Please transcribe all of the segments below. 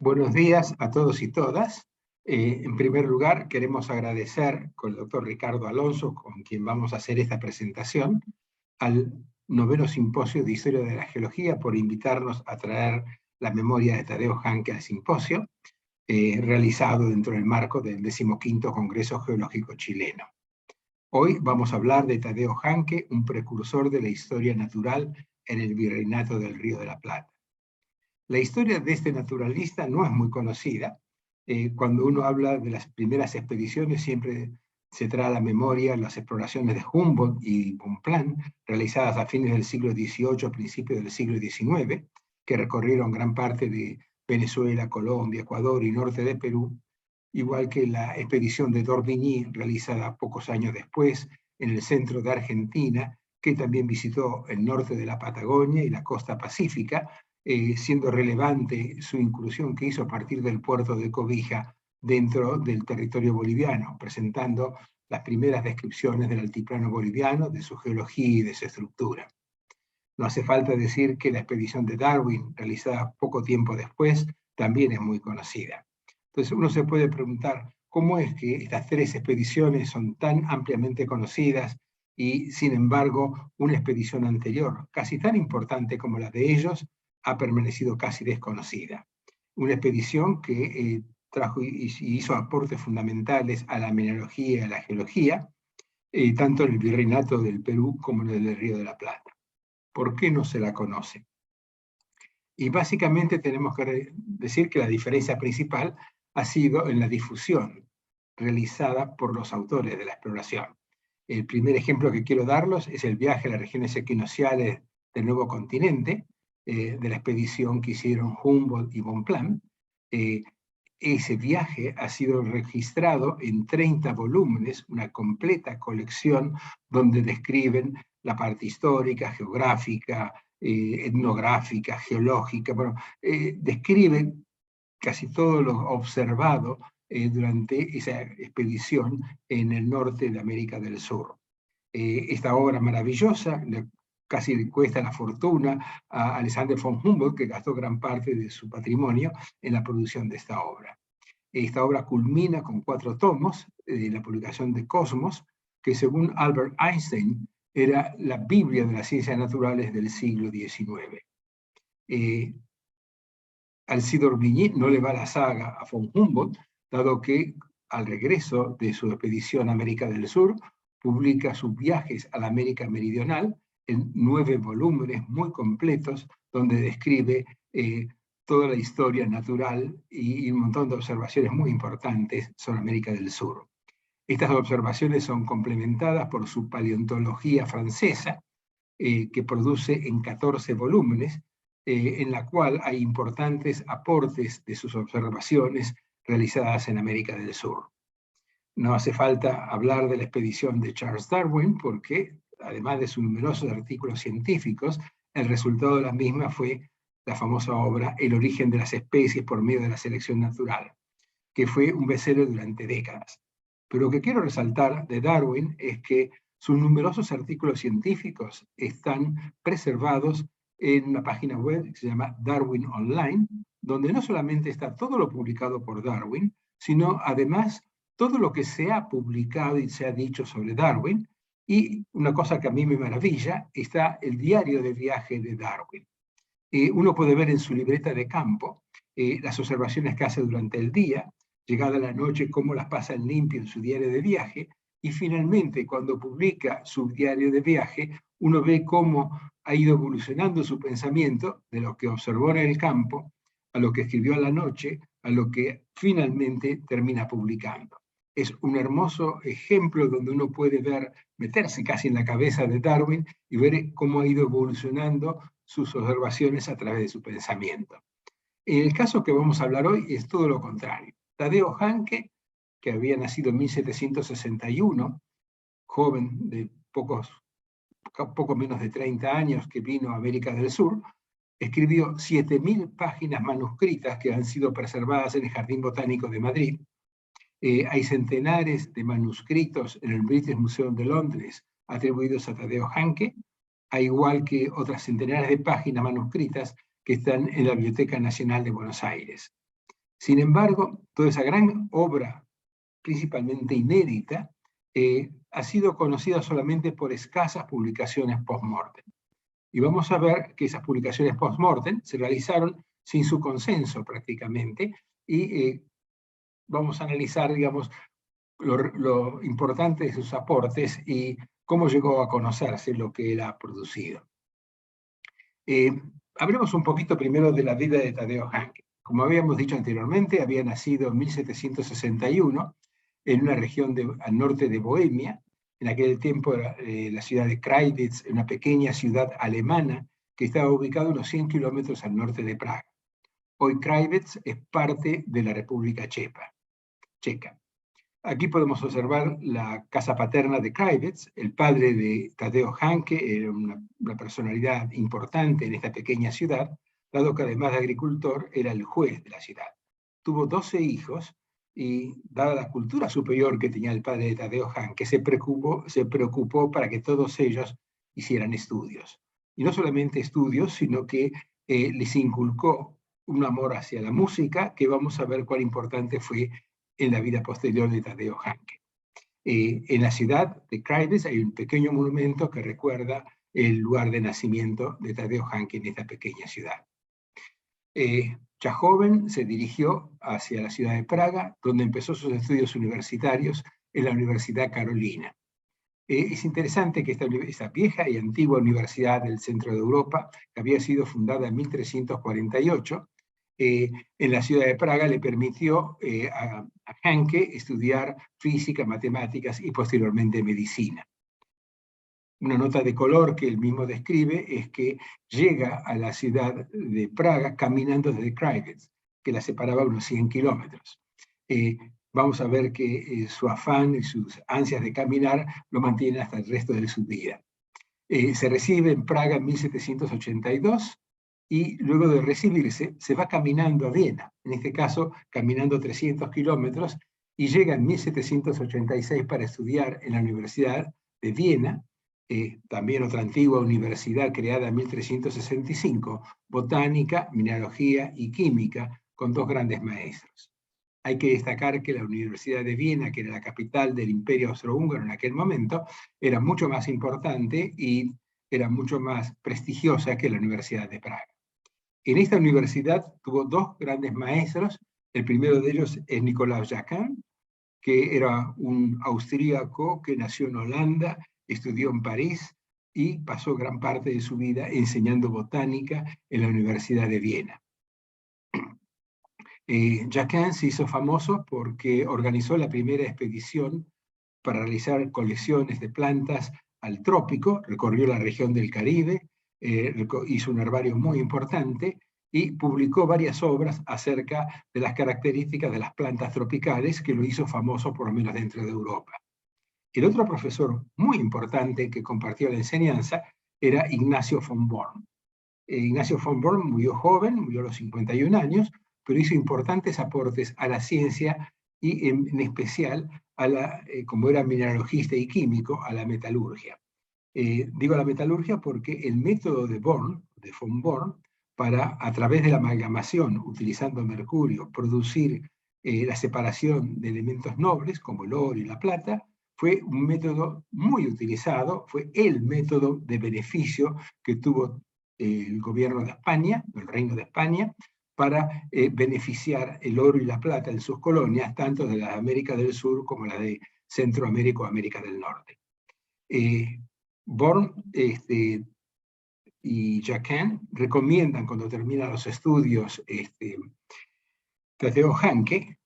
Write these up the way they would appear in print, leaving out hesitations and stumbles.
Buenos días a todos y todas. En primer lugar, queremos agradecer con el doctor Ricardo Alonso, con quien vamos a hacer esta presentación, al 9º Simposio de Historia de la Geología por invitarnos a traer la memoria de Tadeo Hanke al simposio, realizado dentro del marco del 15º Congreso Geológico Chileno. Hoy vamos a hablar de Tadeo Hanke, un precursor de la historia natural en el Virreinato del Río de la Plata. La historia de este naturalista no es muy conocida. Cuando uno habla de las primeras expediciones, siempre se trae a la memoria las exploraciones de Humboldt y Bonpland, realizadas a fines del siglo XVIII, principios del siglo XIX, que recorrieron gran parte de Venezuela, Colombia, Ecuador y norte de Perú, igual que la expedición de d'Orbigny, realizada pocos años después en el centro de Argentina, que también visitó el norte de la Patagonia y la costa pacífica, siendo relevante su incursión que hizo a partir del puerto de Cobija dentro del territorio boliviano, presentando las primeras descripciones del altiplano boliviano, de su geología y de su estructura. No hace falta decir que la expedición de Darwin, realizada poco tiempo después, también es muy conocida. Entonces uno se puede preguntar cómo es que estas tres expediciones son tan ampliamente conocidas y, sin embargo, una expedición anterior, casi tan importante como la de ellos, ha permanecido casi desconocida. Una expedición que trajo y hizo aportes fundamentales a la mineralogía y a la geología, tanto en el Virreinato del Perú como en el del Río de la Plata. ¿Por qué no se la conoce? Y básicamente tenemos que decir que la diferencia principal ha sido en la difusión realizada por los autores de la exploración. El primer ejemplo que quiero darlos es el viaje a las regiones equinocciales del nuevo continente, de la expedición que hicieron Humboldt y Bonpland. Ese viaje ha sido registrado en 30 volúmenes, una completa colección donde describen la parte histórica, geográfica, etnográfica, geológica, bueno, describen casi todo lo observado durante esa expedición en el norte de América del Sur. Esta obra maravillosa casi le cuesta la fortuna a Alexander von Humboldt, que gastó gran parte de su patrimonio en la producción de esta obra. Esta obra culmina con 4 tomos de la publicación de Cosmos, que según Albert Einstein era la Biblia de las ciencias naturales del siglo XIX. Alcide d'Orbigny no le va la saga a von Humboldt, dado que al regreso de su expedición a América del Sur, publica sus viajes a la América Meridional en 9 volúmenes muy completos, donde describe toda la historia natural y un montón de observaciones muy importantes sobre América del Sur. Estas observaciones son complementadas por su paleontología francesa, que produce en 14 volúmenes, en la cual hay importantes aportes de sus observaciones realizadas en América del Sur. No hace falta hablar de la expedición de Charles Darwin, porque además de sus numerosos artículos científicos, el resultado de la misma fue la famosa obra El origen de las especies por medio de la selección natural, que fue un bestseller durante décadas. Pero lo que quiero resaltar de Darwin es que sus numerosos artículos científicos están preservados en una página web que se llama Darwin Online, donde no solamente está todo lo publicado por Darwin, sino además todo lo que se ha publicado y se ha dicho sobre Darwin. Y una cosa que a mí me maravilla, está el diario de viaje de Darwin. Uno puede ver en su libreta de campo las observaciones que hace durante el día, llegada la noche, cómo las pasa en limpio en su diario de viaje, y finalmente, cuando publica su diario de viaje, uno ve cómo ha ido evolucionando su pensamiento de lo que observó en el campo, a lo que escribió a la noche, a lo que finalmente termina publicando. Es un hermoso ejemplo donde uno puede ver, meterse casi en la cabeza de Darwin y ver cómo ha ido evolucionando sus observaciones a través de su pensamiento. En el caso que vamos a hablar hoy es todo lo contrario. Tadeo Hanke, que había nacido en 1761, joven de poco menos de 30 años que vino a América del Sur, escribió 7.000 páginas manuscritas que han sido preservadas en el Jardín Botánico de Madrid. Hay centenares de manuscritos en el British Museum de Londres atribuidos a Tadeo Hanke, al igual que otras centenares de páginas manuscritas que están en la Biblioteca Nacional de Buenos Aires. Sin embargo, toda esa gran obra, principalmente inédita, ha sido conocida solamente por escasas publicaciones post-mortem. Y vamos a ver que esas publicaciones post-mortem se realizaron sin su consenso prácticamente, y vamos a analizar, digamos, lo importante de sus aportes y cómo llegó a conocerse lo que él ha producido. Hablemos un poquito primero de la vida de Tadeo Hanke. Como habíamos dicho anteriormente, había nacido en 1761 en una región al norte de Bohemia. En aquel tiempo era la ciudad de Krajewicz, una pequeña ciudad alemana que estaba ubicada unos 100 kilómetros al norte de Praga. Hoy Krajewicz es parte de la República Checa. Aquí podemos observar la casa paterna de Krajewicz. El padre de Tadeo Hanke era una personalidad importante en esta pequeña ciudad, dado que además de agricultor era el juez de la ciudad. Tuvo 12 hijos y, dada la cultura superior que tenía el padre de Tadeo Hanke, se preocupó para que todos ellos hicieran estudios. Y no solamente estudios, sino que les inculcó un amor hacia la música, que vamos a ver cuán importante fue en la vida posterior de Tadeo Hanke. En la ciudad de Krajewicz hay un pequeño monumento que recuerda el lugar de nacimiento de Tadeo Hanke en esta pequeña ciudad. Ya joven se dirigió hacia la ciudad de Praga, donde empezó sus estudios universitarios en la Universidad Carolina. Es interesante que esta vieja y antigua universidad del centro de Europa, que había sido fundada en 1348, en la ciudad de Praga le permitió a Hanke estudiar física, matemáticas y posteriormente medicina. Una nota de color que él mismo describe es que llega a la ciudad de Praga caminando desde Krajewicz, que la separaba unos 100 kilómetros. Vamos a ver que su afán y sus ansias de caminar lo mantienen hasta el resto de su vida. Se recibe en Praga en 1782, y luego de recibirse se va caminando a Viena, en este caso caminando 300 kilómetros, y llega en 1786 para estudiar en la Universidad de Viena, también otra antigua universidad creada en 1365, botánica, mineralogía y química, con 2 grandes maestros. Hay que destacar que la Universidad de Viena, que era la capital del Imperio Austrohúngaro en aquel momento, era mucho más importante y era mucho más prestigiosa que la Universidad de Praga. En esta universidad tuvo 2 grandes maestros. El primero de ellos es Nicolaus Jacquin, que era un austríaco que nació en Holanda, estudió en París y pasó gran parte de su vida enseñando botánica en la Universidad de Viena. Jacquin se hizo famoso porque organizó la primera expedición para realizar colecciones de plantas al trópico, recorrió la región del Caribe, hizo un herbario muy importante y publicó varias obras acerca de las características de las plantas tropicales, que lo hizo famoso por lo menos dentro de Europa. El otro profesor muy importante que compartió la enseñanza era Ignacio von Born. Ignacio von Born murió joven, murió a los 51 años, pero hizo importantes aportes a la ciencia y en especial a como era mineralogista y químico, a la metalurgia. Digo la metalurgia porque el método de von Born, para, a través de la amalgamación, utilizando mercurio, producir la separación de elementos nobles, como el oro y la plata, fue un método muy utilizado, fue el método de beneficio que tuvo el gobierno de España, el Reino de España, para beneficiar el oro y la plata en sus colonias, tanto de la América del Sur como la de Centroamérica o América del Norte. Born y Jacquin recomiendan, cuando terminan los estudios, Tadeo Hanke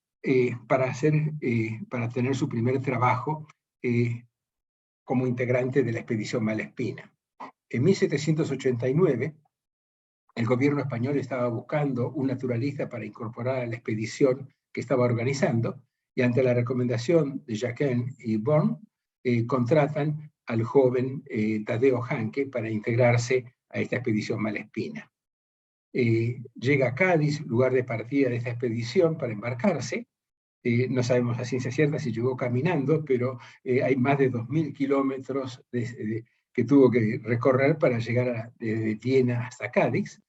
para tener su primer trabajo como integrante de la expedición Malespina. En 1789, el gobierno español estaba buscando un naturalista para incorporar a la expedición que estaba organizando, y ante la recomendación de Jacquin y Born, contratan al joven Tadeo Hanke para integrarse a esta expedición Malespina. Llega a Cádiz, lugar de partida de esta expedición, para embarcarse. No sabemos a ciencia cierta si llegó caminando, pero hay más de 2.000 kilómetros que tuvo que recorrer para llegar desde Viena hasta Cádiz.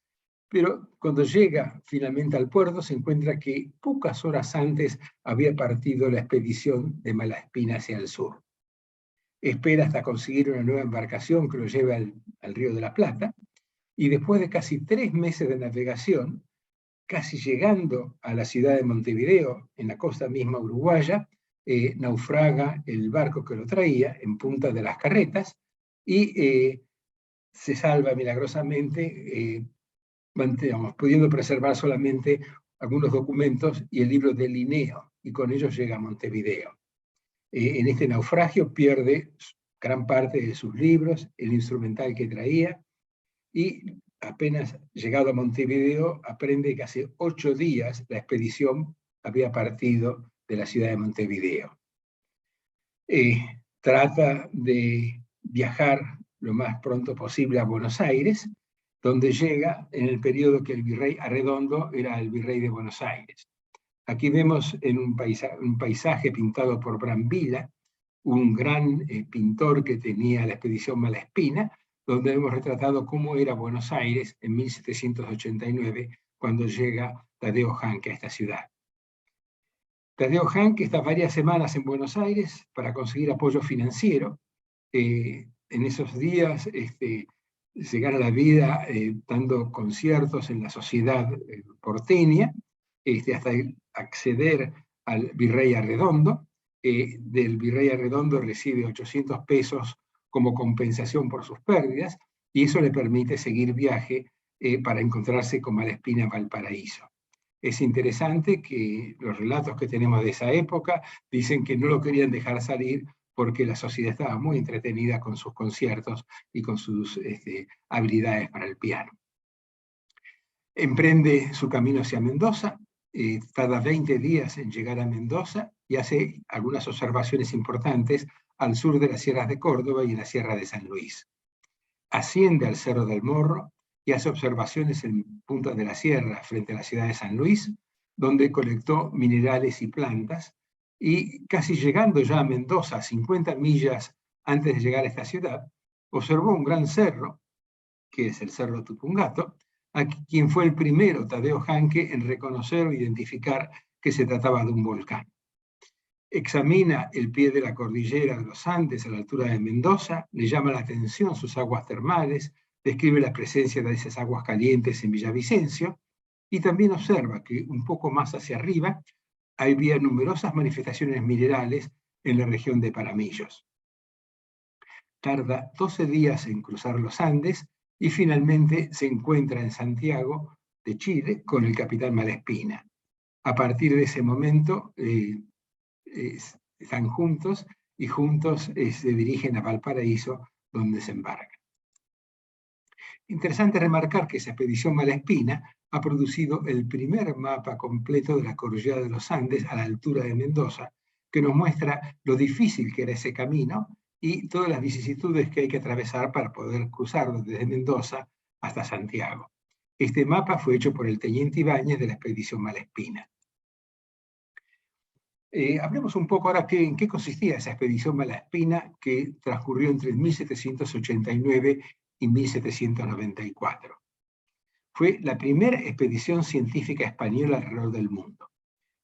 Pero cuando llega finalmente al puerto se encuentra que pocas horas antes había partido la expedición de Malaspina hacia el sur. Espera hasta conseguir una nueva embarcación que lo lleve al Río de la Plata, y después de casi 3 meses de navegación, casi llegando a la ciudad de Montevideo, en la costa misma uruguaya, naufraga el barco que lo traía en Punta de las Carretas y se salva milagrosamente, pudiendo preservar solamente algunos documentos y el libro de Linneo, y con ellos llega a Montevideo. En este naufragio pierde gran parte de sus libros, el instrumental que traía, y apenas llegado a Montevideo aprende que hace 8 días la expedición había partido de la ciudad de Montevideo. Trata de viajar lo más pronto posible a Buenos Aires, donde llega en el periodo que el virrey Arredondo era el virrey de Buenos Aires. Aquí vemos en un paisaje pintado por Brambilla, un gran pintor que tenía la expedición Malaspina, donde hemos retratado cómo era Buenos Aires en 1789, cuando llega Tadeo Hanke a esta ciudad. Tadeo Hanke está varias semanas en Buenos Aires para conseguir apoyo financiero. En esos días se gana la vida dando conciertos en la sociedad porteña, hasta acceder al virrey Arredondo. Del virrey Arredondo recibe 800 pesos como compensación por sus pérdidas, y eso le permite seguir viaje para encontrarse con Malaspina en Valparaíso. Es interesante que los relatos que tenemos de esa época dicen que no lo querían dejar salir porque la sociedad estaba muy entretenida con sus conciertos y con sus habilidades para el piano. Emprende su camino hacia Mendoza, tarda 20 días en llegar a Mendoza y hace algunas observaciones importantes al sur de las sierras de Córdoba y en la sierra de San Luis. Asciende al Cerro del Morro y hace observaciones en Punta de la Sierra, frente a la ciudad de San Luis, donde colectó minerales y plantas, y casi llegando ya a Mendoza, 50 millas antes de llegar a esta ciudad, observó un gran cerro, que es el Cerro Tupungato, a quien fue el primero, Tadeo Hanke, en reconocer o identificar que se trataba de un volcán. Examina el pie de la cordillera de los Andes a la altura de Mendoza, le llama la atención sus aguas termales, describe la presencia de esas aguas calientes en Villavicencio, y también observa que un poco más hacia arriba había numerosas manifestaciones minerales en la región de Paramillos. Tarda 12 días en cruzar los Andes y finalmente se encuentra en Santiago de Chile con el capitán Malaspina. A partir de ese momento están juntos y juntos se dirigen a Valparaíso, donde se embarcan. Interesante remarcar que esa expedición Malaspina ha producido el primer mapa completo de la cordillera de los Andes a la altura de Mendoza, que nos muestra lo difícil que era ese camino y todas las vicisitudes que hay que atravesar para poder cruzarlo desde Mendoza hasta Santiago. Este mapa fue hecho por el teniente Ibáñez de la expedición Malaspina. Hablemos un poco ahora en qué consistía esa expedición Malaspina que transcurrió entre 1789 y 1794. Fue la primera expedición científica española alrededor del mundo.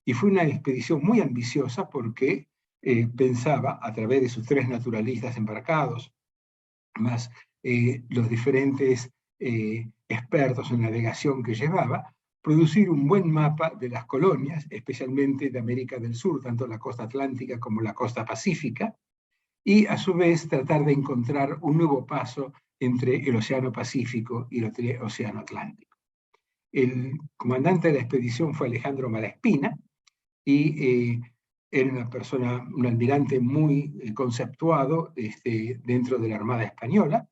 Y fue una expedición muy ambiciosa porque pensaba, a través de sus 3 naturalistas embarcados, más los diferentes expertos en navegación que llevaba, producir un buen mapa de las colonias, especialmente de América del Sur, tanto la costa atlántica como la costa pacífica, y a su vez tratar de encontrar un nuevo paso entre el Océano Pacífico y el Océano Atlántico. El comandante de la expedición fue Alejandro Malaspina, y era una persona, un almirante muy conceptuado dentro de la Armada Española,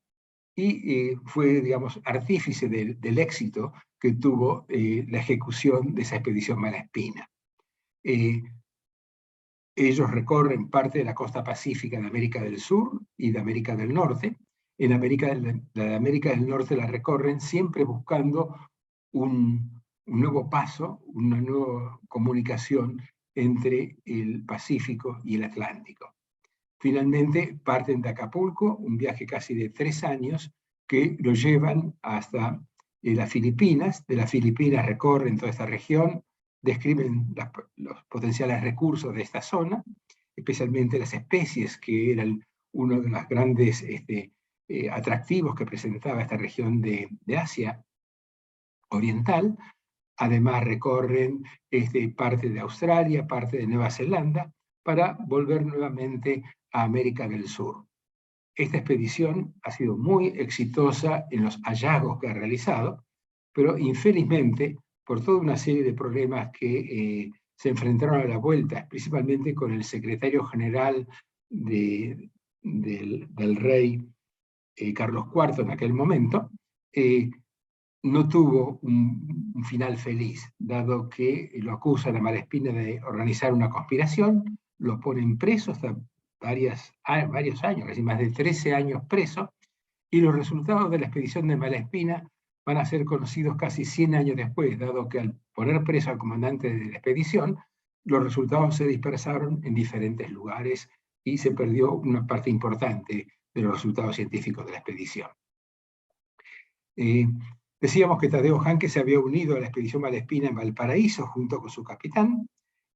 y fue, digamos, artífice del éxito que tuvo la ejecución de esa expedición Malaspina. Ellos recorren parte de la costa pacífica de América del Sur y de América del Norte. En América del Norte la recorren siempre buscando un nuevo paso, una nueva comunicación entre el Pacífico y el Atlántico. Finalmente parten de Acapulco, un viaje casi de 3 años que lo llevan hasta las Filipinas. De las Filipinas recorren toda esta región, describen los potenciales recursos de esta zona, especialmente las especies, que eran uno de los grandes atractivos que presentaba esta región de Asia Oriental. Además recorren parte de Australia, parte de Nueva Zelanda, para volver nuevamente a América del Sur. Esta expedición ha sido muy exitosa en los hallazgos que ha realizado, pero infelizmente, por toda una serie de problemas que se enfrentaron a la vuelta, principalmente con el secretario general del rey Carlos IV en aquel momento, no tuvo un final feliz, dado que lo acusan a Malespina de organizar una conspiración, lo ponen preso hasta varios años, casi más de 13 años preso, y los resultados de la expedición de Malespina van a ser conocidos casi 100 años después, dado que al poner preso al comandante de la expedición, los resultados se dispersaron en diferentes lugares y se perdió una parte importante de los resultados científicos de la expedición. Decíamos que Tadeo Hanke se había unido a la expedición Malespina en Valparaíso junto con su capitán.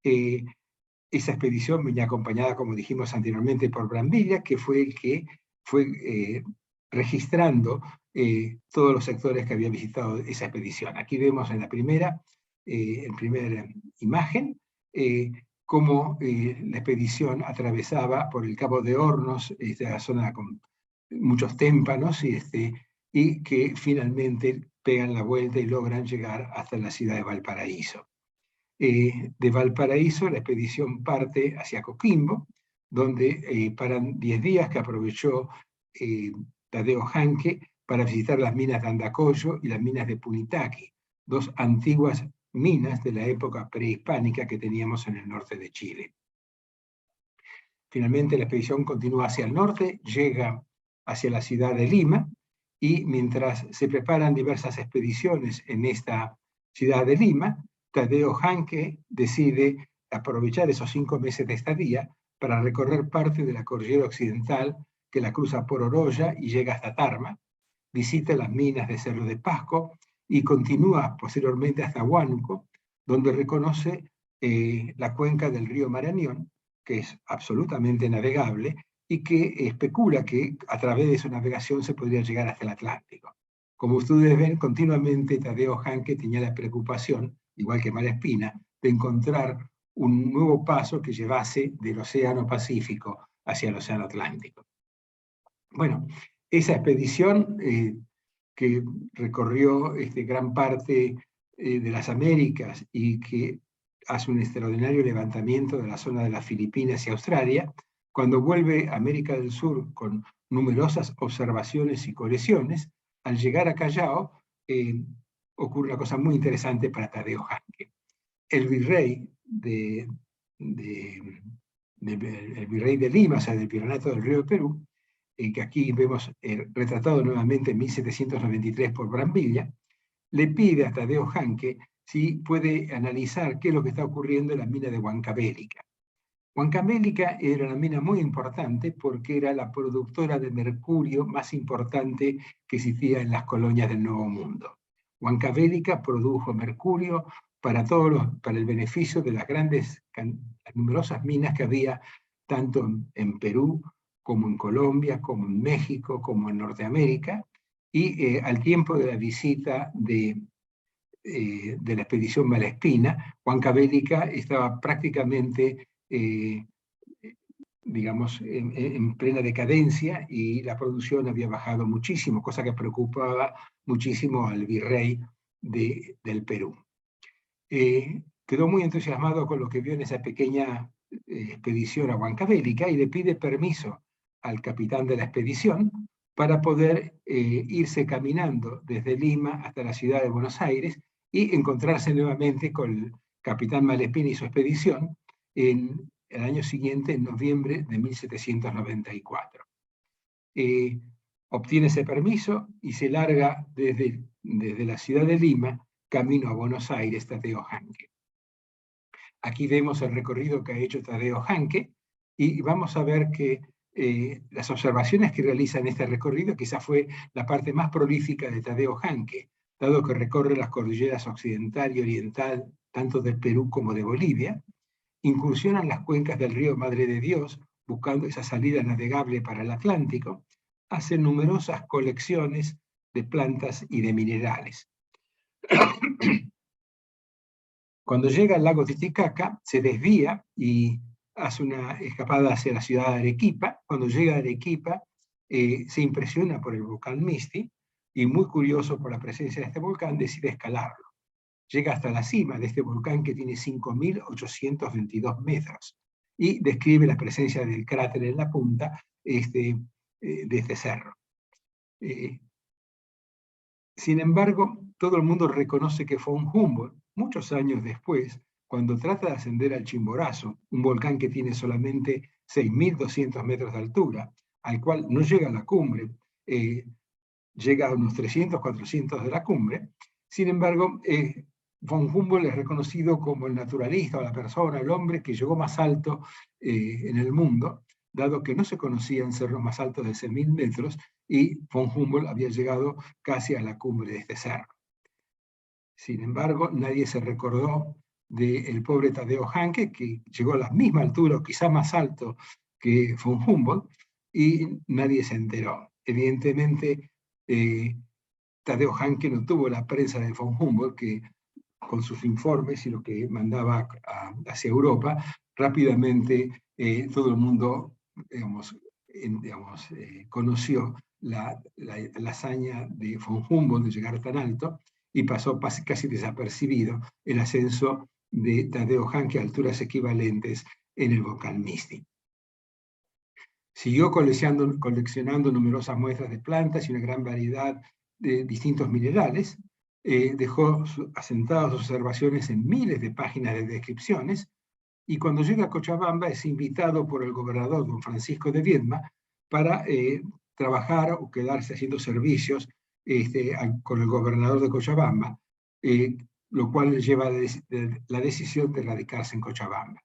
Esa expedición venía acompañada, como dijimos anteriormente, por Brambilla, que fue el que fue registrando todos los sectores que había visitado esa expedición. Aquí vemos en la primera imagen cómo la expedición atravesaba por el Cabo de Hornos, esta zona con muchos témpanos, y que finalmente pegan la vuelta y logran llegar hasta la ciudad de Valparaíso. De Valparaíso la expedición parte hacia Coquimbo, donde paran 10 días que aprovechó Tadeo Hanke para visitar las minas de Andacollo y las minas de Punitaqui, dos antiguas minas de la época prehispánica que teníamos en el norte de Chile. Finalmente la expedición continúa hacia el norte, llega hacia la ciudad de Lima, y mientras se preparan diversas expediciones en esta ciudad de Lima, Tadeo Hanke decide aprovechar esos 5 meses de estadía para recorrer parte de la cordillera occidental que la cruza por Oroya y llega hasta Tarma, visita las minas de Cerro de Pasco y continúa posteriormente hasta Huánuco, donde reconoce la cuenca del río Marañón, que es absolutamente navegable, y que especula que a través de su navegación se podría llegar hasta el Atlántico. Como ustedes ven, continuamente Tadeo Hanke tenía la preocupación, igual que Malespina, de encontrar un nuevo paso que llevase del Océano Pacífico hacia el Océano Atlántico. Bueno, esa expedición que recorrió gran parte de las Américas y que hace un extraordinario levantamiento de la zona de las Filipinas y Australia, cuando vuelve a América del Sur con numerosas observaciones y colecciones, al llegar a Callao ocurre una cosa muy interesante para Tadeo Hanke. El virrey de Lima, o sea, del Virreinato del Río de Perú, que aquí vemos retratado nuevamente en 1793 por Brambilla, le pide a Tadeo Hanke si puede analizar qué es lo que está ocurriendo en la mina de Huancavelica. Huancavelica era una mina muy importante porque era la productora de mercurio más importante que existía en las colonias del Nuevo Mundo. Huancavelica produjo mercurio para el beneficio de las numerosas minas que había tanto en Perú como en Colombia, como en México, como en Norteamérica, y al tiempo de la visita de la expedición Malespina, Huancavelica estaba prácticamente digamos, en plena decadencia y la producción había bajado muchísimo, cosa que preocupaba muchísimo al virrey del Perú. Quedó muy entusiasmado con lo que vio en esa pequeña expedición a Huancavelica y le pide permiso al capitán de la expedición para poder irse caminando desde Lima hasta la ciudad de Buenos Aires y encontrarse nuevamente con el capitán Malespina y su expedición en el año siguiente, en noviembre de 1794. Obtiene ese permiso y se larga desde la ciudad de Lima camino a Buenos Aires, Tadeo Hanke. Aquí vemos el recorrido que ha hecho Tadeo Hanke y vamos a ver que las observaciones que realiza en este recorrido quizás fue la parte más prolífica de Tadeo Hanke, dado que recorre las cordilleras occidental y oriental, tanto del Perú como de Bolivia, incursiona en las cuencas del río Madre de Dios, buscando esa salida navegable para el Atlántico, hace numerosas colecciones de plantas y de minerales. Cuando llega al lago Titicaca, se desvía y hace una escapada hacia la ciudad de Arequipa. Cuando llega a Arequipa, se impresiona por el volcán Misti y, muy curioso por la presencia de este volcán, decide escalarlo. Llega hasta la cima de este volcán, que tiene 5.822 metros, y describe la presencia del cráter en la punta de este cerro. Sin embargo, todo el mundo reconoce que von Humboldt, muchos años después, cuando trata de ascender al Chimborazo, un volcán que tiene solamente 6.200 metros de altura, al cual no llega a la cumbre, llega a unos 300, 400 de la cumbre. Sin embargo, von Humboldt es reconocido como el naturalista, o la persona, el hombre que llegó más alto en el mundo, dado que no se conocían cerros más altos de 6.000 metros, y von Humboldt había llegado casi a la cumbre de este cerro. Sin embargo, nadie se recordó del pobre Tadeo Hanke, que llegó a la misma altura, o quizá más alto que von Humboldt, y nadie se enteró. Evidentemente, Tadeo Hanke no tuvo la prensa de von Humboldt, que con sus informes y lo que mandaba hacia Europa, rápidamente todo el mundo conoció la hazaña de von Humboldt de llegar tan alto, y pasó casi desapercibido el ascenso de Tadeo Hanke a alturas equivalentes en el volcán Misti. Siguió coleccionando numerosas muestras de plantas y una gran variedad de distintos minerales. Dejó asentadas sus observaciones en miles de páginas de descripciones, y cuando llega a Cochabamba es invitado por el gobernador don Francisco de Viedma para trabajar o quedarse haciendo servicios con el gobernador de Cochabamba, lo cual le lleva a la decisión de radicarse en Cochabamba.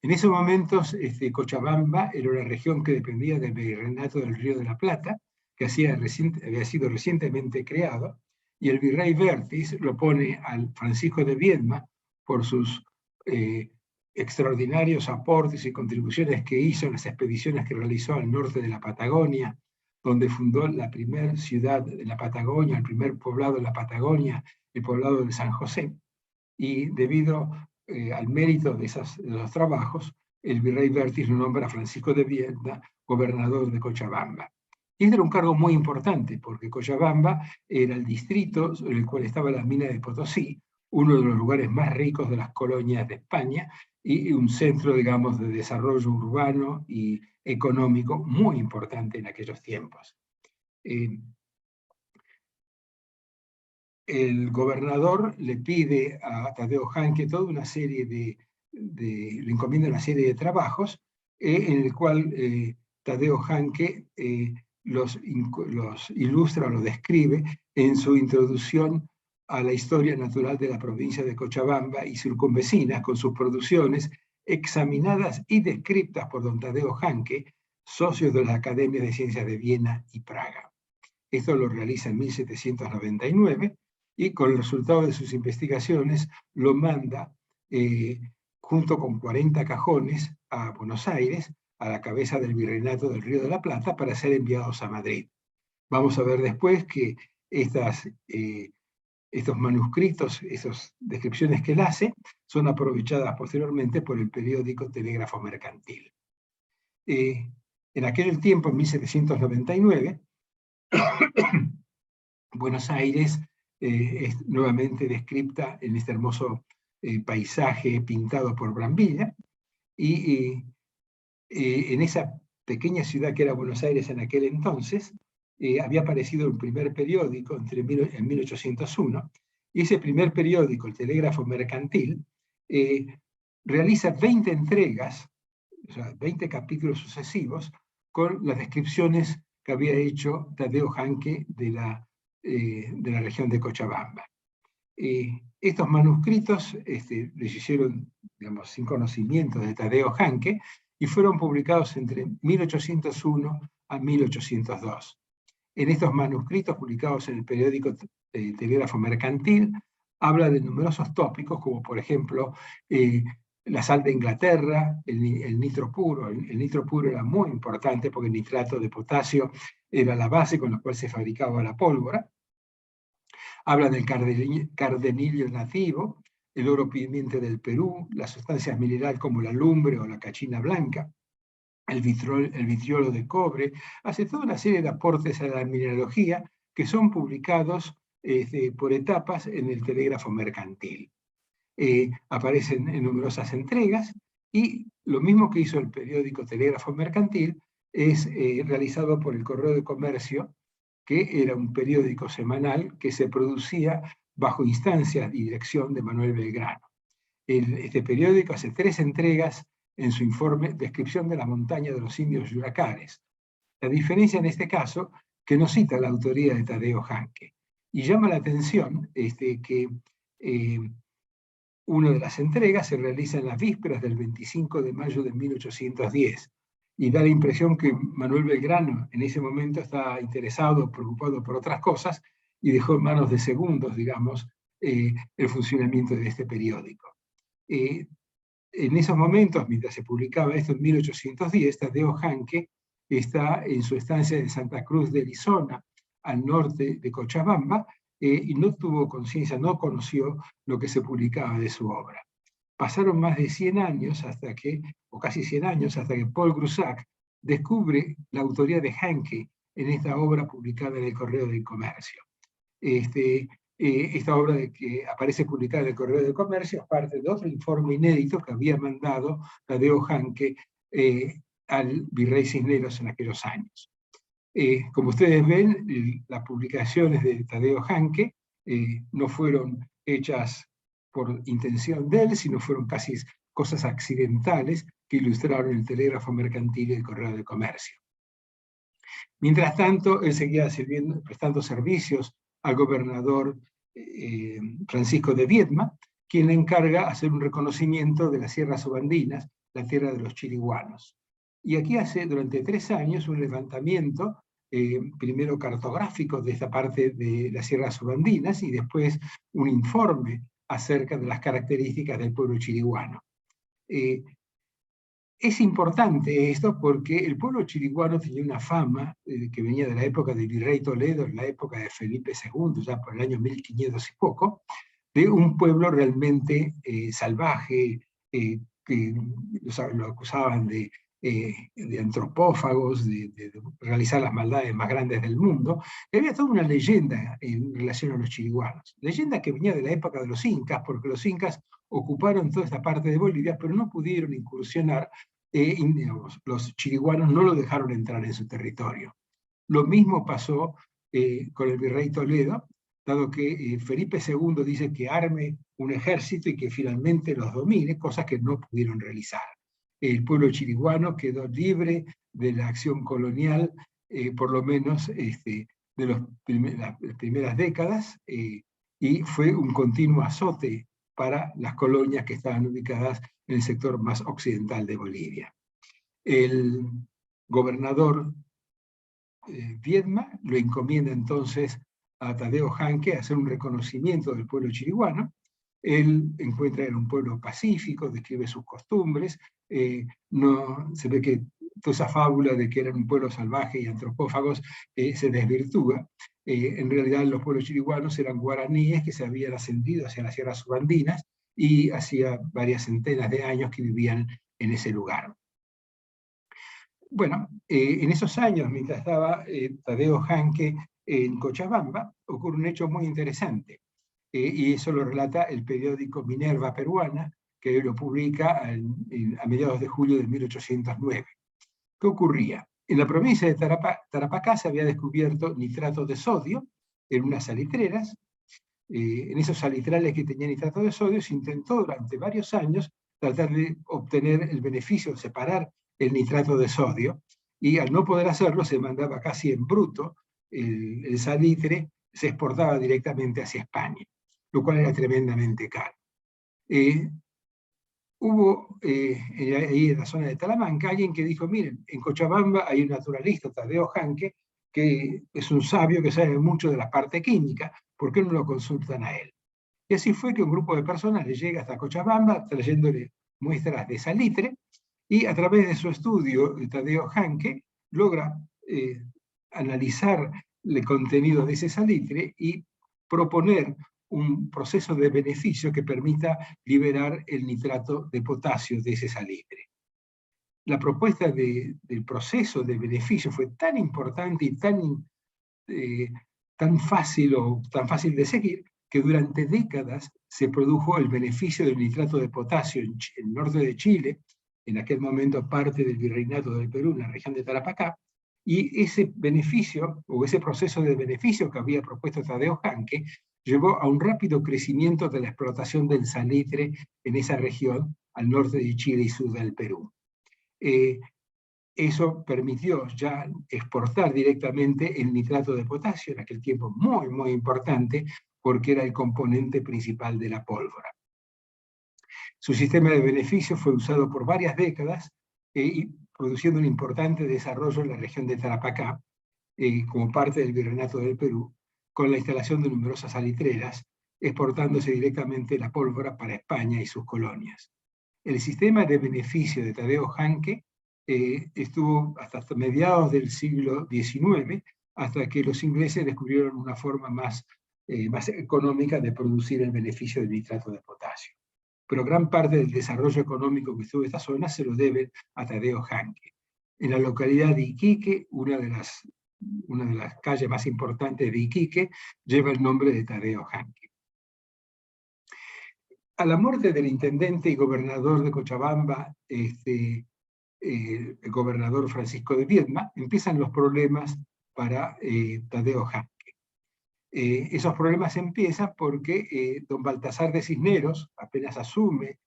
En esos momentos, Cochabamba era una región que dependía del virreinato del Río de la Plata, que había sido recientemente creado, y el virrey Vértiz lo pone al Francisco de Viedma por sus extraordinarios aportes y contribuciones que hizo en las expediciones que realizó al norte de la Patagonia, donde fundó la primera ciudad de la Patagonia, el primer poblado de la Patagonia, el poblado de San José. Y debido al mérito de los trabajos, el virrey Vértiz lo nombra a Francisco de Viedma gobernador de Cochabamba. Y este era un cargo muy importante, porque Cochabamba era el distrito en el cual estaba la mina de Potosí, uno de los lugares más ricos de las colonias de España, y un centro, digamos, de desarrollo urbano y económico muy importante en aquellos tiempos. El gobernador le pide a Tadeo Hanke toda una serie le encomienda una serie de trabajos en el cual Tadeo Hanke los ilustra o los describe en su introducción a la historia natural de la provincia de Cochabamba y circunvecinas, con sus producciones examinadas y descritas por don Tadeo Hanke, socios de las Academias de Ciencias de Viena y Praga. Esto lo realiza en 1799, y con el resultado de sus investigaciones lo manda junto con 40 cajones a Buenos Aires, a la cabeza del virreinato del Río de la Plata, para ser enviados a Madrid. Vamos a ver después que estos manuscritos, esas descripciones que él hace, son aprovechadas posteriormente por el periódico Telégrafo Mercantil. En aquel tiempo, en 1799, Buenos Aires es nuevamente descripta en este hermoso paisaje pintado por Brambilla, y en esa pequeña ciudad que era Buenos Aires en aquel entonces, había aparecido un primer periódico en 1801, y ese primer periódico, el Telégrafo Mercantil, realiza 20 entregas, o sea, 20 capítulos sucesivos, con las descripciones que había hecho Tadeo Hanke de la región de Cochabamba. Estos manuscritos les hicieron, digamos, sin conocimiento de Tadeo Hanke, y fueron publicados entre 1801 a 1802. En estos manuscritos publicados en el periódico Telégrafo Mercantil, habla de numerosos tópicos, como por ejemplo la sal de Inglaterra, el nitro puro. El nitro puro era muy importante porque el nitrato de potasio era la base con la cual se fabricaba la pólvora. Habla del cardenillo nativo, el oro pimiente del Perú, las sustancias minerales como la lumbre o la cachina blanca, el vitriolo de cobre. Hace toda una serie de aportes a la mineralogía que son publicados por etapas en el Telégrafo Mercantil. Aparecen en numerosas entregas, y lo mismo que hizo el periódico Telégrafo Mercantil es realizado por el Correo de Comercio, que era un periódico semanal que se producía bajo instancias y dirección de Manuel Belgrano. Este periódico hace 3 entregas en su informe Descripción de la montaña de los indios yuracares. La diferencia en este caso, que no cita la autoría de Tadeo Hanke. Y llama la atención que una de las entregas se realiza en las vísperas del 25 de mayo de 1810, y da la impresión que Manuel Belgrano en ese momento estaba interesado, preocupado por otras cosas, y dejó en manos de segundos, digamos, el funcionamiento de este periódico. En esos momentos, mientras se publicaba esto en 1810, Tadeo Hanke está en su estancia en Santa Cruz de Arizona, al norte de Cochabamba, y no tuvo conciencia, no conoció lo que se publicaba de su obra. Pasaron más de 100 años o casi 100 años, hasta que Paul Grusac descubre la autoría de Hanke en esta obra publicada en el Correo del Comercio. Esta obra que aparece publicada en el Correo del Comercio es parte de otro informe inédito que había mandado Tadeo Hanke al virrey Cisneros en aquellos años. Como ustedes ven, las publicaciones de Tadeo Hanke no fueron hechas por intención de él, sino fueron casi cosas accidentales que ilustraron el Telégrafo Mercantil y el Correo del Comercio. Mientras tanto, él seguía prestando servicios al gobernador Francisco de Viedma, quien le encarga hacer un reconocimiento de las sierras subandinas, la tierra de los chiriguanos. Y aquí hace durante 3 años un levantamiento, primero cartográfico de esta parte de las sierras subandinas, y después un informe acerca de las características del pueblo chiriguano. Es importante esto porque el pueblo chiriguano tenía una fama que venía de la época del virrey Toledo, en la época de Felipe II, ya por el año 1500 y poco, de un pueblo realmente salvaje, que lo acusaban de antropófagos, de realizar las maldades más grandes del mundo. Y había toda una leyenda en relación a los chiriguanos. Leyenda que venía de la época de los incas, porque los incas ocuparon toda esta parte de Bolivia, pero no pudieron incursionar. Los chiriguanos no lo dejaron entrar en su territorio. Lo mismo pasó con el virrey Toledo, dado que Felipe II dice que arme un ejército y que finalmente los domine, cosas que no pudieron realizar. El pueblo chiriguano quedó libre de la acción colonial, por lo menos de las primeras décadas, y fue un continuo azote para las colonias que estaban ubicadas en el sector más occidental de Bolivia. El gobernador Viedma lo encomienda entonces a Tadeo Hanke a hacer un reconocimiento del pueblo chiriguano. Él encuentra en un pueblo pacífico, describe sus costumbres, se ve que toda esa fábula de que eran un pueblo salvaje y antropófagos se desvirtúa. En realidad los pueblos chiriguanos eran guaraníes que se habían ascendido hacia las sierras subandinas y hacía varias centenas de años que vivían en ese lugar. Bueno, en esos años, mientras estaba Tadeo Hanke en Cochabamba, ocurre un hecho muy interesante, y eso lo relata el periódico Minerva Peruana, que lo publica a mediados de julio de 1809. ¿Qué ocurría? En la provincia de Tarapacá se había descubierto nitrato de sodio en unas salitreras. En esos salitrales que tenían nitrato de sodio se intentó durante varios años tratar de obtener el beneficio de separar el nitrato de sodio, y al no poder hacerlo se mandaba casi en bruto el salitre, se exportaba directamente hacia España, lo cual era tremendamente caro. Hubo ahí en la zona de Talamanca alguien que dijo, miren, en Cochabamba hay un naturalista, Tadeo Hanke, que es un sabio que sabe mucho de la parte química, ¿por qué no lo consultan a él? Y así fue que un grupo de personas le llega hasta Cochabamba trayéndole muestras de salitre, y a través de su estudio, Tadeo Hanke logra analizar el contenido de ese salitre y proponer un proceso de beneficio que permita liberar el nitrato de potasio de ese salitre. La propuesta del proceso de beneficio fue tan importante y tan fácil de seguir, que durante décadas se produjo el beneficio del nitrato de potasio en el norte de Chile, en aquel momento parte del Virreinato del Perú, en la región de Tarapacá, y ese beneficio, o ese proceso de beneficio que había propuesto Tadeo Hanke, llevó a un rápido crecimiento de la explotación del salitre en esa región, al norte de Chile y sur del Perú. Eso permitió ya exportar directamente el nitrato de potasio, en aquel tiempo muy, muy importante, porque era el componente principal de la pólvora. Su sistema de beneficio fue usado por varias décadas, y produciendo un importante desarrollo en la región de Tarapacá, como parte del Virreinato del Perú, con la instalación de numerosas salitreras, exportándose directamente la pólvora para España y sus colonias. El sistema de beneficio de Tadeo Hanke estuvo hasta mediados del siglo XIX, hasta que los ingleses descubrieron una forma más económica de producir el beneficio del nitrato de potasio. Pero gran parte del desarrollo económico que tuvo esta zona se lo debe a Tadeo Hanke. En la localidad de Iquique, una de las calles más importantes de Iquique, lleva el nombre de Tadeo Hanke. A la muerte del intendente y gobernador de Cochabamba, el gobernador Francisco de Viedma, empiezan los problemas para Tadeo Hanke. Esos problemas empiezan porque don Baltasar de Cisneros apenas asume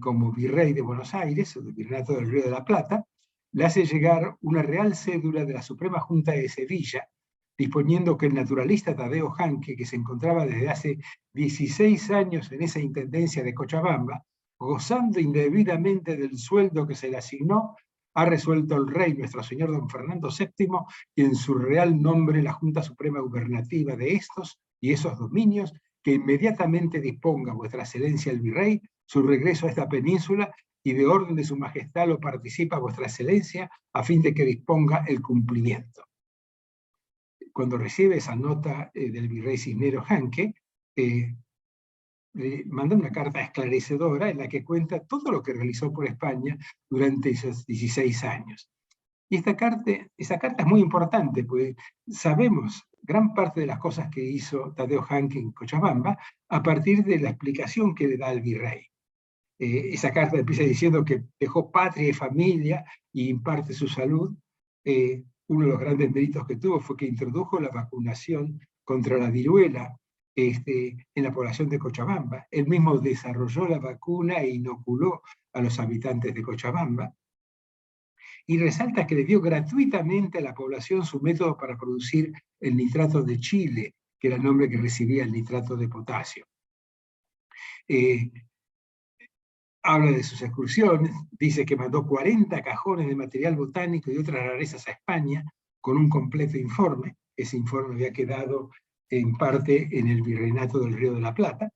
como virrey de Buenos Aires, o del Virreinato del Río de la Plata, le hace llegar una real cédula de la Suprema Junta de Sevilla, disponiendo que el naturalista Tadeo Hanke, que se encontraba desde hace 16 años en esa intendencia de Cochabamba, gozando indebidamente del sueldo que se le asignó, ha resuelto el rey, nuestro señor don Fernando VII, y en su real nombre la Junta Suprema Gubernativa de estos y esos dominios, que inmediatamente disponga vuestra excelencia el virrey su regreso a esta península, y de orden de su majestad lo participa vuestra excelencia, a fin de que disponga el cumplimiento. Cuando recibe esa nota del virrey Cisneros Hanke, le manda una carta esclarecedora en la que cuenta todo lo que realizó por España durante esos 16 años. Y esa carta es muy importante, porque sabemos gran parte de las cosas que hizo Tadeo Hanke en Cochabamba a partir de la explicación que le da el virrey. Esa carta empieza diciendo que dejó patria y familia y en parte su salud. Uno de los grandes méritos que tuvo fue que introdujo la vacunación contra la viruela en la población de Cochabamba. Él mismo desarrolló la vacuna e inoculó a los habitantes de Cochabamba. Y resalta que le dio gratuitamente a la población su método para producir el nitrato de Chile, que era el nombre que recibía el nitrato de potasio. Habla de sus excursiones, dice que mandó 40 cajones de material botánico y otras rarezas a España con un completo informe. Ese informe había quedado en parte en el Virreinato del Río de la Plata.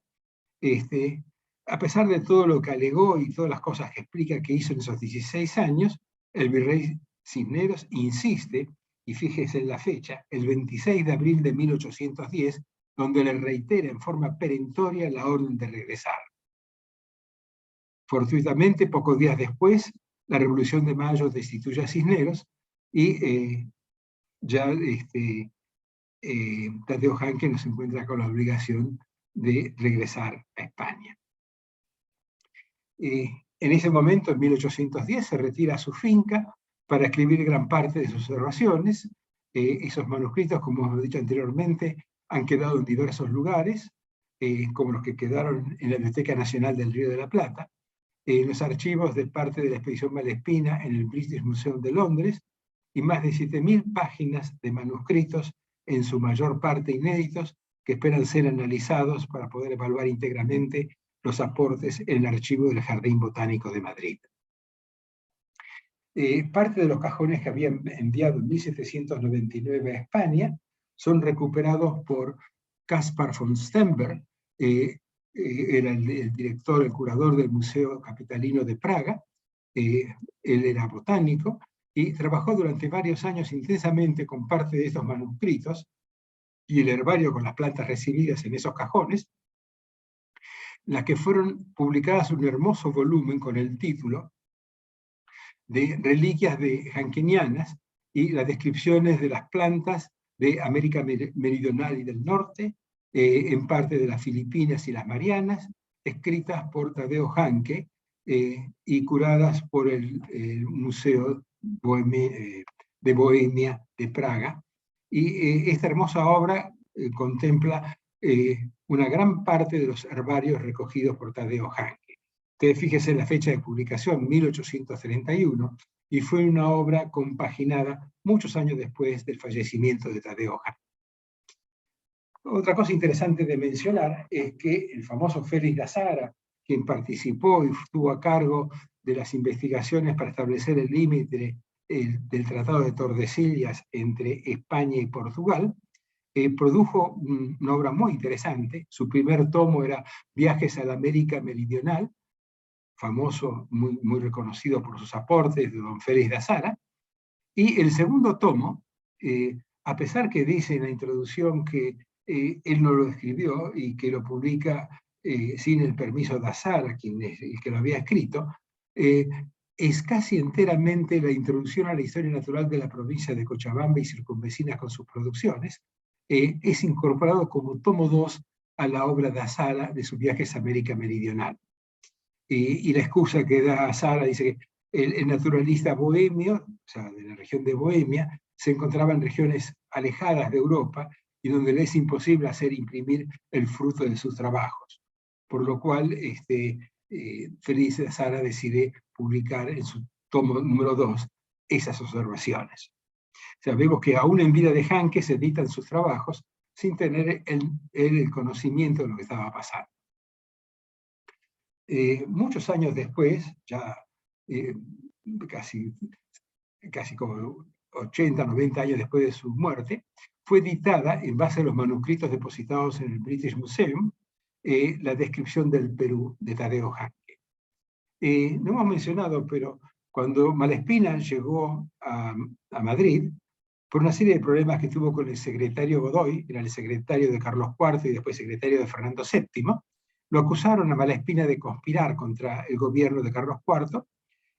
A pesar de todo lo que alegó y todas las cosas que explica que hizo en esos 16 años, el virrey Cisneros insiste, y fíjese en la fecha, el 26 de abril de 1810, donde le reitera en forma perentoria la orden de regresar. Fortuitamente, pocos días después, la Revolución de Mayo destituye a Cisneros y ya Tadeo Hanke nos encuentra con la obligación de regresar a España. En ese momento, en 1810, se retira a su finca para escribir gran parte de sus observaciones. Esos manuscritos, como hemos dicho anteriormente, han quedado en diversos lugares, como los que quedaron en la Biblioteca Nacional del Río de la Plata, los archivos de parte de la expedición Malespina en el British Museum de Londres, y más de 7.000 páginas de manuscritos, en su mayor parte inéditos, que esperan ser analizados para poder evaluar íntegramente los aportes en el archivo del Jardín Botánico de Madrid. Parte de los cajones que habían enviado en 1799 a España son recuperados por Caspar von Stenberg, era el director, el curador del Museo Capitalino de Praga. Él era botánico y trabajó durante varios años intensamente con parte de estos manuscritos y el herbario con las plantas recibidas en esos cajones, las que fueron publicadas en un hermoso volumen con el título de Reliquias de Hankenianas y las descripciones de las plantas de América Meridional y del Norte, en parte de las Filipinas y las Marianas, escritas por Tadeo Hanke y curadas por el Museo de Bohemia de Praga. Y esta hermosa obra contempla una gran parte de los herbarios recogidos por Tadeo Hanke. Ustedes fíjense en la fecha de publicación, 1831, y fue una obra compaginada muchos años después del fallecimiento de Tadeo Hanke. Otra cosa interesante de mencionar es que el famoso Félix de Azara, quien participó y estuvo a cargo de las investigaciones para establecer el límite del Tratado de Tordesillas entre España y Portugal, produjo una obra muy interesante. Su primer tomo era Viajes a la América Meridional, famoso, muy reconocido por sus aportes de don Félix de Azara. Y el segundo tomo, a pesar que dice en la introducción que él no lo escribió y que lo publica sin el permiso de Azara, quien es el que lo había escrito, es casi enteramente la introducción a la historia natural de la provincia de Cochabamba y circunvecinas con sus producciones. Es incorporado como tomo 2 a la obra de Azara de sus viajes a América Meridional. Y la excusa que da Azara dice que el naturalista bohemio, o sea, de la región de Bohemia, se encontraba en regiones alejadas de Europa y donde le es imposible hacer imprimir el fruto de sus trabajos. Por lo cual, Félix de Azara decide publicar en su tomo número 2 esas observaciones. O sea, vemos que aún en vida de Hanke se editan sus trabajos sin tener el conocimiento de lo que estaba pasando. Muchos años después, ya casi como 80, 90 años después de su muerte, fue editada, en base a los manuscritos depositados en el British Museum, la descripción del Perú de Tadeo Hanke. No hemos mencionado, pero cuando Malespina llegó a Madrid, por una serie de problemas que tuvo con el secretario Godoy, era el secretario de Carlos IV y después secretario de Fernando VII, lo acusaron a Malespina de conspirar contra el gobierno de Carlos IV,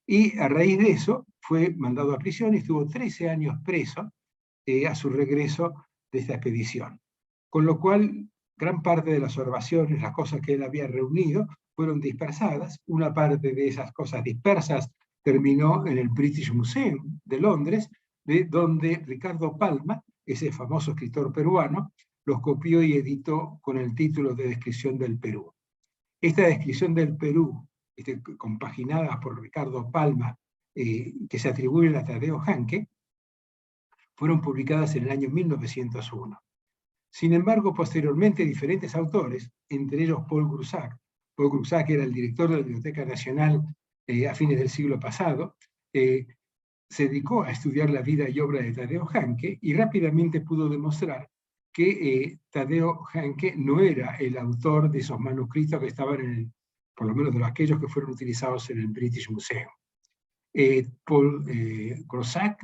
y a raíz de eso fue mandado a prisión y estuvo 13 años preso a su regreso de esta expedición. Con lo cual, gran parte de las observaciones, las cosas que él había reunido, fueron dispersadas. Una parte de esas cosas dispersas terminó en el British Museum de Londres, de donde Ricardo Palma, ese famoso escritor peruano, los copió y editó con el título de Descripción del Perú. Esta descripción del Perú, compaginada por Ricardo Palma, que se atribuyen a Tadeo Hanke, fueron publicadas en el año 1901. Sin embargo, posteriormente diferentes autores, entre ellos Paul Groussac era el director de la Biblioteca Nacional a fines del siglo pasado, se dedicó a estudiar la vida y obra de Tadeo Hanke y rápidamente pudo demostrar que Tadeo Hanke no era el autor de esos manuscritos que estaban por lo menos de aquellos que fueron utilizados en el British Museum. Paul Groussac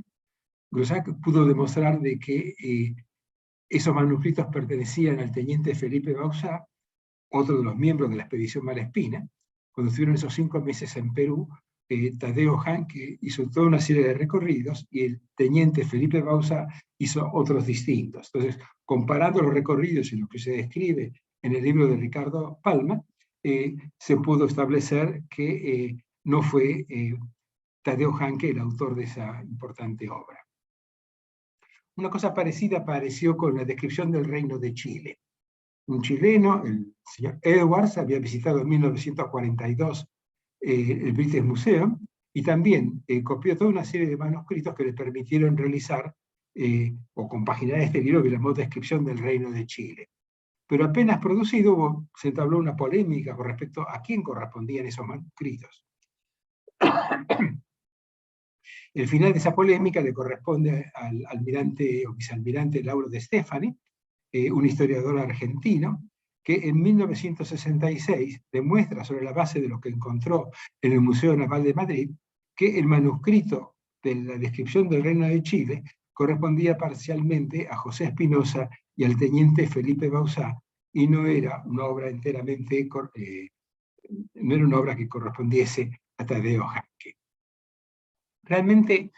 pudo demostrar de que esos manuscritos pertenecían al teniente Felipe Bauzá, otro de los miembros de la expedición Malespina. Cuando estuvieron esos 5 meses en Perú, Tadeo Hanke hizo toda una serie de recorridos y el teniente Felipe Bauzá hizo otros distintos. Entonces, comparando los recorridos y lo que se describe en el libro de Ricardo Palma, se pudo establecer que no fue Tadeo Hanke el autor de esa importante obra. Una cosa parecida apareció con la descripción del Reino de Chile. Un chileno, el señor Edwards, había visitado en 1942 el British Museum y también copió toda una serie de manuscritos que le permitieron realizar o compaginar este libro que llamó Descripción del Reino de Chile. Pero apenas producido se entabló una polémica con respecto a quién correspondían esos manuscritos. El final de esa polémica le corresponde al almirante o vicealmirante Lauro de Stefani, un historiador argentino, que en 1966 demuestra sobre la base de lo que encontró en el Museo Naval de Madrid, que el manuscrito de la descripción del Reino de Chile correspondía parcialmente a José Espinosa y al teniente Felipe Bauzá, y no era una obra enteramente, no era una obra que correspondiese a Tadeo Hanke. Realmente,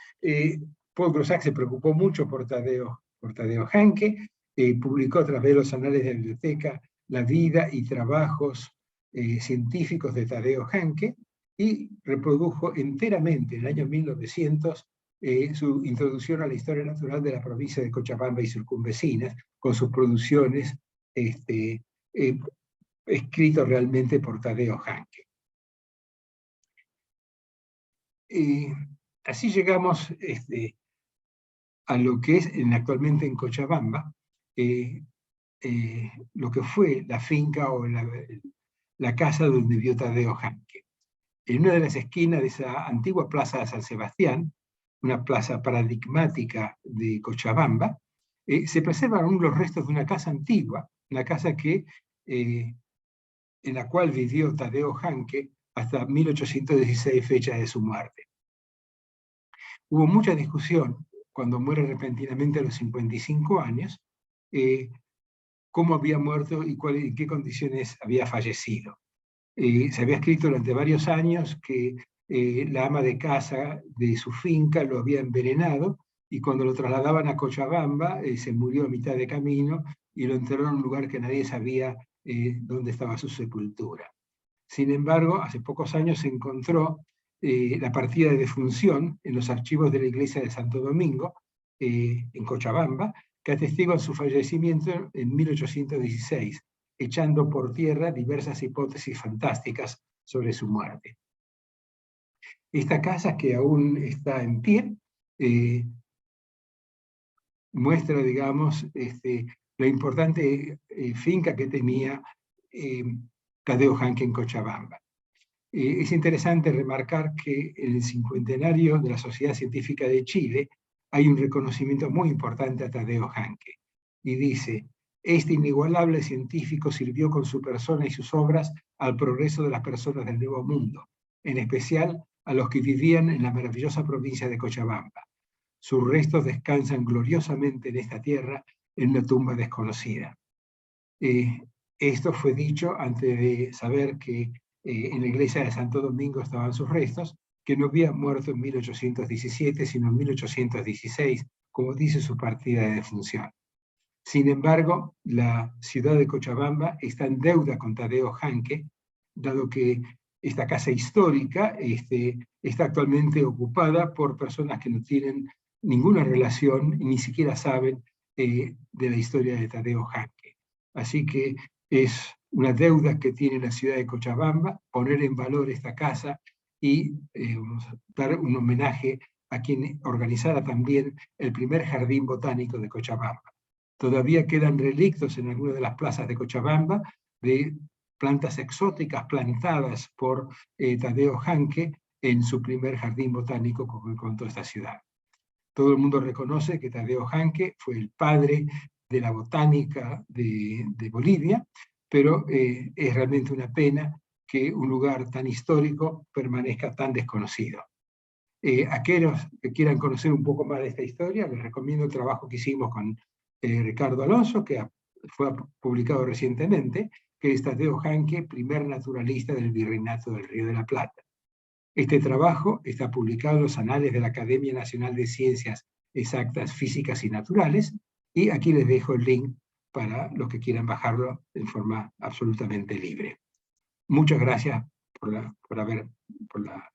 Paul Groussac se preocupó mucho por Tadeo Hanke, publicó a través de los anales de la biblioteca la vida y trabajos científicos de Tadeo Hanke, y reprodujo enteramente en el año 1900 su introducción a la historia natural de la provincia de Cochabamba y circunvecinas, con sus producciones escritos realmente por Tadeo Hanke. Así llegamos a lo que es actualmente en Cochabamba, lo que fue la finca o la casa donde vivió Tadeo Hanke. En una de las esquinas de esa antigua plaza de San Sebastián, una plaza paradigmática de Cochabamba, se preservan aún los restos de una casa antigua, una casa en la cual vivió Tadeo Hanke hasta 1816, fecha de su muerte. Hubo mucha discusión cuando muere repentinamente a los 55 años, cómo había muerto y en qué condiciones había fallecido. Se había escrito durante varios años que la ama de casa de su finca lo había envenenado, y cuando lo trasladaban a Cochabamba se murió a mitad de camino y lo enterraron en un lugar que nadie sabía dónde estaba su sepultura. Sin embargo, hace pocos años se encontró la partida de defunción en los archivos de la iglesia de Santo Domingo, en Cochabamba, que atestiguan su fallecimiento en 1816, echando por tierra diversas hipótesis fantásticas sobre su muerte. Esta casa, que aún está en pie, muestra, digamos, la importante finca que tenía Tadeo Hanke en Cochabamba. Es interesante remarcar que en el cincuentenario de la Sociedad Científica de Chile hay un reconocimiento muy importante a Tadeo Hanke, y dice: este inigualable científico sirvió con su persona y sus obras al progreso de las personas del Nuevo Mundo, en especial a los que vivían en la maravillosa provincia de Cochabamba. Sus restos descansan gloriosamente en esta tierra, en una tumba desconocida. Esto fue dicho antes de saber que en la iglesia de Santo Domingo estaban sus restos, que no había muerto en 1817, sino en 1816, como dice su partida de defunción. Sin embargo, la ciudad de Cochabamba está en deuda con Tadeo Hanke, dado que esta casa histórica está actualmente ocupada por personas que no tienen ninguna relación y ni siquiera saben de la historia de Tadeo Hanke. Así que es una deuda que tiene la ciudad de Cochabamba, poner en valor esta casa y dar un homenaje a quien organizara también el primer jardín botánico de Cochabamba. Todavía quedan relictos en algunas de las plazas de Cochabamba de plantas exóticas plantadas por Tadeo Hanke en su primer jardín botánico que contó esta ciudad. Todo el mundo reconoce que Tadeo Hanke fue el padre de la botánica de Bolivia, pero es realmente una pena que un lugar tan histórico permanezca tan desconocido. Aquellos que quieran conocer un poco más de esta historia, les recomiendo el trabajo que hicimos con Ricardo Alonso, que fue publicado recientemente, que es Tadeo Hanke, primer naturalista del Virreinato del Río de la Plata. Este trabajo está publicado en los anales de la Academia Nacional de Ciencias Exactas, Físicas y Naturales, y aquí les dejo el link para los que quieran bajarlo en forma absolutamente libre. Muchas gracias por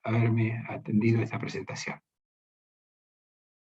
haberme atendido a esta presentación.